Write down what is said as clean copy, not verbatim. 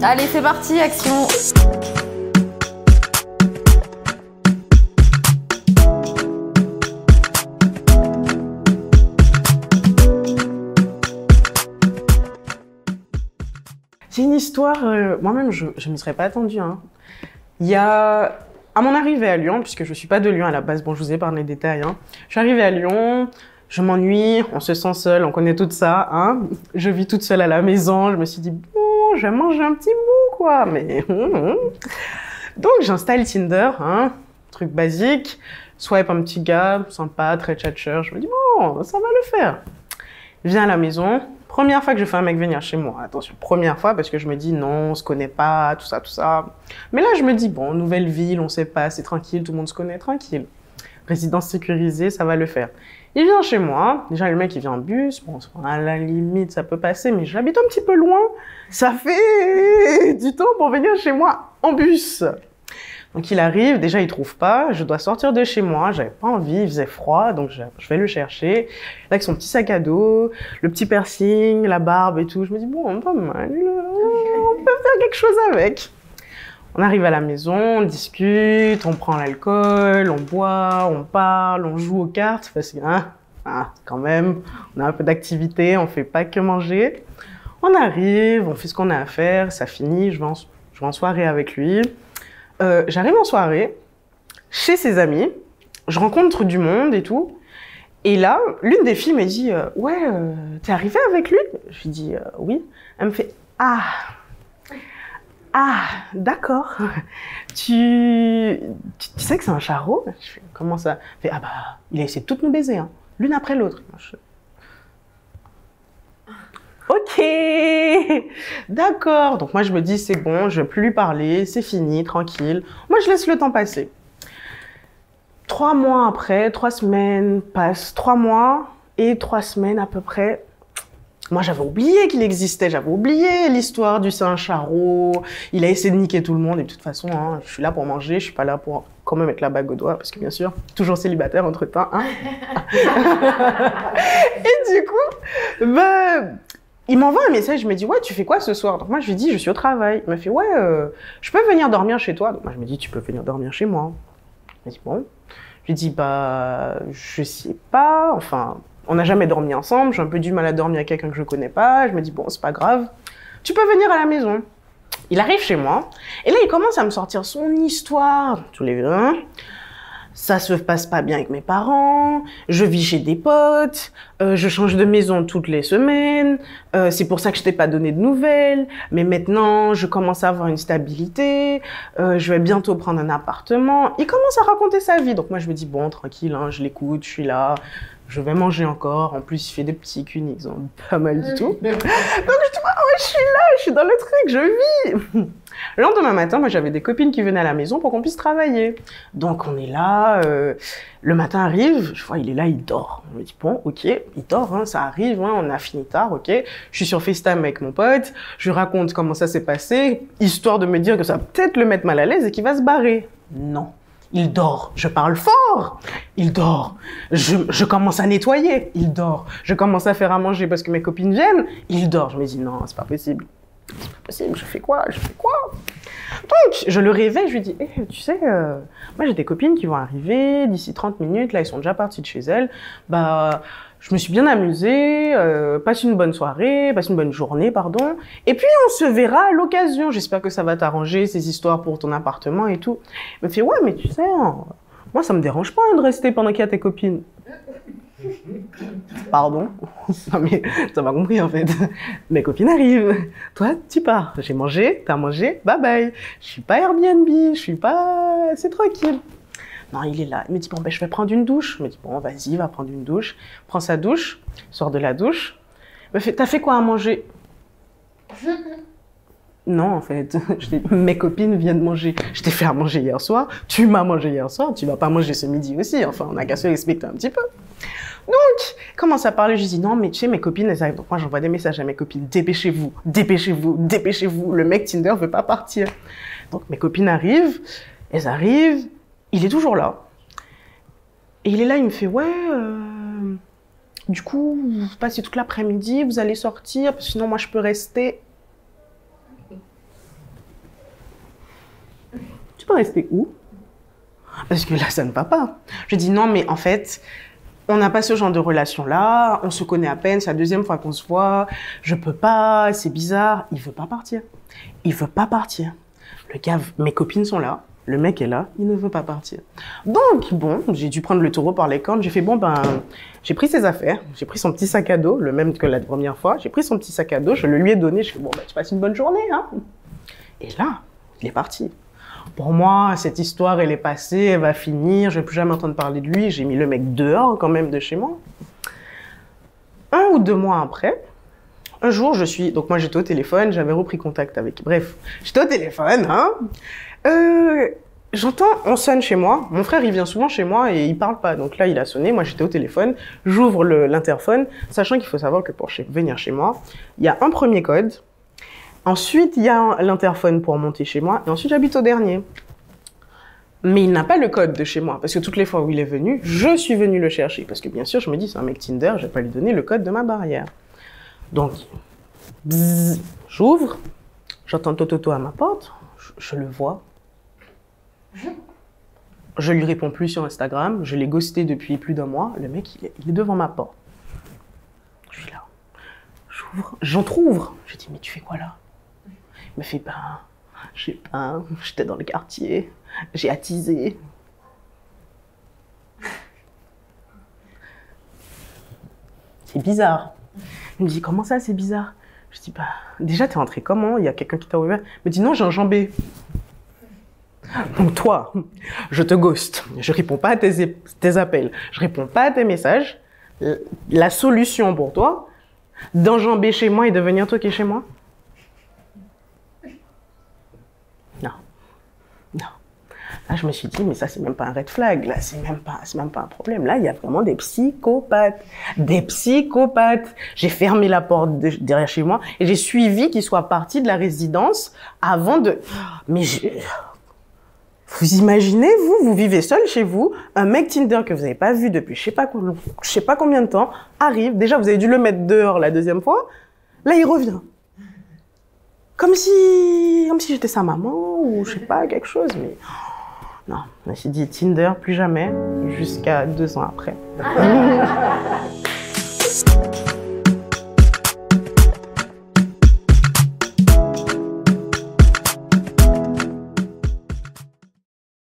Allez, c'est parti, action. C'est une histoire, moi-même je ne me serais pas attendue. Hein. Il y a, à mon arrivée à Lyon, puisque je ne suis pas de Lyon à la base, bon je vous ai parlé des détails, hein. Je suis arrivée à Lyon, je m'ennuie, on se sent seul, on connaît tout ça. Hein. Je vis toute seule à la maison, je me suis dit, bon, je vais manger un petit bout, quoi. Mais... Donc j'installe Tinder, hein, truc basique, swipe un petit gars, sympa, très tchatcheur. Je me dis, bon, ça va le faire. Je viens à la maison. Première fois que je fais un mec venir chez moi. Attention, première fois parce que je me dis non, on se connaît pas, tout ça, tout ça. Mais là, je me dis bon, nouvelle ville, on sait pas, c'est tranquille, tout le monde se connaît, tranquille. Résidence sécurisée, ça va le faire. Il vient chez moi. Déjà, le mec, il vient en bus. Bon, à la limite, ça peut passer, mais j'habite un petit peu loin. Ça fait du temps pour venir chez moi en bus. Donc, il arrive. Déjà, il trouve pas. Je dois sortir de chez moi. J'avais pas envie. Il faisait froid. Donc, je vais le chercher. Là, avec son petit sac à dos, le petit piercing, la barbe et tout. Je me dis, bon, pas mal. On peut faire quelque chose avec. On arrive à la maison, on discute, on prend l'alcool, on boit, on parle, on joue aux cartes. Parce que, quand même, on a un peu d'activité, on fait pas que manger. On arrive, on fait ce qu'on a à faire, ça finit, je vais en soirée avec lui. J'arrive en soirée, chez ses amis, je rencontre du monde et tout. Et là, l'une des filles me dit « Ouais, t'es arrivée avec lui ?» Je lui dis « Oui ». Elle me fait « Ah, d'accord. Tu sais que c'est un charreau ?» Je fais « Comment ça ?» Elle fait « Ah bah, il a essayé de toutes nous baiser, hein, l'une après l'autre. » Ok, d'accord. Donc moi je me dis c'est bon, je vais plus lui parler, c'est fini, tranquille. Moi je laisse le temps passer. 3 mois après, 3 semaines passent, 3 mois et 3 semaines à peu près. Moi j'avais oublié qu'il existait, j'avais oublié l'histoire du saint charreau. Il a essayé de niquer tout le monde et de toute façon, hein, je suis là pour manger, je suis pas là pour quand même mettre la bague au doigt parce que bien sûr, toujours célibataire entre temps. Hein. Et du coup, il m'envoie un message, je me dis « Ouais, tu fais quoi ce soir ?» Donc moi, je lui dis « Je suis au travail. » Il me fait « Ouais, je peux venir dormir chez toi ?» Donc moi, je me dis « Tu peux venir dormir chez moi. » Il me dit « Bon. » Je lui dis « Bah, je sais pas. Enfin, on n'a jamais dormi ensemble. J'ai un peu du mal à dormir avec quelqu'un que je connais pas. » Je me dis « Bon, c'est pas grave. Tu peux venir à la maison. » Il arrive chez moi. Et là, il commence à me sortir son histoire. Tous les deux. Ça se passe pas bien avec mes parents, je vis chez des potes, je change de maison toutes les semaines, c'est pour ça que je t'ai pas donné de nouvelles, mais maintenant je commence à avoir une stabilité, je vais bientôt prendre un appartement. Il commence à raconter sa vie, donc moi je me dis bon, tranquille, hein, je l'écoute, je suis là, je vais manger encore, en plus il fait des petits cuniques, ils ont pas mal du tout. Donc je dis ouais, je suis là, je suis dans le truc, je vis. Le lendemain matin, moi j'avais des copines qui venaient à la maison pour qu'on puisse travailler. Donc on est là, le matin arrive, je vois il est là, il dort. On me dit bon, ok, il dort, hein, ça arrive, hein, on a fini tard, ok. Je suis sur FaceTime avec mon pote, je lui raconte comment ça s'est passé, histoire de me dire que ça va peut-être le mettre mal à l'aise et qu'il va se barrer. Non, il dort. Je parle fort, il dort. Je commence à nettoyer, il dort. Je commence à faire à manger parce que mes copines viennent, il dort. Je me dis non, c'est pas possible. C'est pas possible, je fais quoi? Donc, je le réveille, je lui dis, hey, tu sais, moi j'ai des copines qui vont arriver d'ici 30 minutes, là, elles sont déjà parties de chez elles. Bah, je me suis bien amusée, passe une bonne soirée, passe une bonne journée, pardon. Et puis, on se verra à l'occasion. J'espère que ça va t'arranger, ces histoires pour ton appartement et tout. Il me fait, ouais, mais tu sais, hein, moi, ça me dérange pas de rester pendant qu'il y a tes copines. Pardon? Non mais, t'as pas compris en fait. Mes copines arrivent. Toi, tu pars. J'ai mangé, t'as mangé, bye bye. Je suis pas Airbnb, je suis pas... C'est tranquille. Non, il est là. Il me dit, bon, ben, je vais prendre une douche. Je me dis, bon, vas-y, va prendre une douche. Prends sa douche, sort de la douche. Il me fait, t'as fait quoi à manger? Non, en fait, mes copines viennent manger. Je t'ai fait à manger hier soir, tu m'as mangé hier soir, tu vas pas manger ce midi aussi. Enfin, on n'a qu'à se respecter un petit peu. Donc, commence à parler, je dis non, mais tu sais, mes copines, elles arrivent. Donc, moi, j'envoie des messages à mes copines, dépêchez-vous, dépêchez-vous, dépêchez-vous. Le mec Tinder veut pas partir. Donc, mes copines arrivent, elles arrivent, il est toujours là. Et il est là, il me fait, ouais, du coup, vous passez toute l'après-midi, vous allez sortir, parce que sinon, moi, je peux rester. peux rester où? Parce que là, ça ne va pas. Je dis non, mais en fait, on n'a pas ce genre de relation-là, on se connaît à peine, c'est la deuxième fois qu'on se voit, je peux pas, c'est bizarre. Il veut pas partir. Il veut pas partir. Le gars, mes copines sont là, le mec est là, il ne veut pas partir. Donc, bon, j'ai dû prendre le taureau par les cornes, j'ai fait, bon, ben, j'ai pris ses affaires, j'ai pris son petit sac à dos, le même que la première fois, j'ai pris son petit sac à dos, je le lui ai donné, je fais, bon, ben, tu passes une bonne journée, hein. Et là, il est parti. Pour moi, cette histoire, elle est passée, elle va finir, je ne vais plus jamais entendre parler de lui. J'ai mis le mec dehors quand même de chez moi. 1 ou 2 mois après, un jour, donc moi j'étais au téléphone, j'avais repris contact avec, bref, j'étais au téléphone, hein. J'entends, on sonne chez moi, mon frère il vient souvent chez moi et il parle pas, donc là il a sonné, moi j'étais au téléphone, j'ouvre l'interphone, sachant qu'il faut savoir que pour venir chez moi, il y a un premier code. Ensuite, il y a l'interphone pour monter chez moi. Et ensuite, j'habite au dernier. Mais il n'a pas le code de chez moi. Parce que toutes les fois où il est venu, je suis venue le chercher. Parce que bien sûr, je me dis, c'est un mec Tinder, je vais pas lui donner le code de ma barrière. Donc, j'ouvre, j'entends Tototo à ma porte, je le vois. Je lui réponds plus sur Instagram, je l'ai ghosté depuis plus d'1 mois. Le mec, il est devant ma porte. Je suis là. J'ouvre, j'entrouvre. Je dis, mais tu fais quoi là? Il me fait, ben, je sais pas, j'étais dans le quartier, j'ai attisé. C'est bizarre. Il me dit, comment ça, c'est bizarre? Je dis, bah, déjà, t'es rentré comment? Il y a quelqu'un qui t'a ouvert? Il me dit, non, j'ai enjambé. Donc toi, je te ghost, je réponds pas à tes appels, je réponds pas à tes messages. La solution pour toi, d'enjamber chez moi et de venir toquer chez moi? Non. Non. Là, je me suis dit, mais ça, c'est même pas un red flag. Là, c'est même pas un problème. Là, il y a vraiment des psychopathes. Des psychopathes. J'ai fermé la porte derrière chez moi et j'ai suivi qu'il soit parti de la résidence avant de... Mais vous imaginez, vous vivez seul chez vous, un mec Tinder que vous n'avez pas vu depuis je sais pas combien de temps, arrive. Déjà, vous avez dû le mettre dehors la deuxième fois. Là, il revient. Comme si j'étais sa maman ou je sais pas, quelque chose, mais non, je me suis dit Tinder, plus jamais, jusqu'à 2 ans après.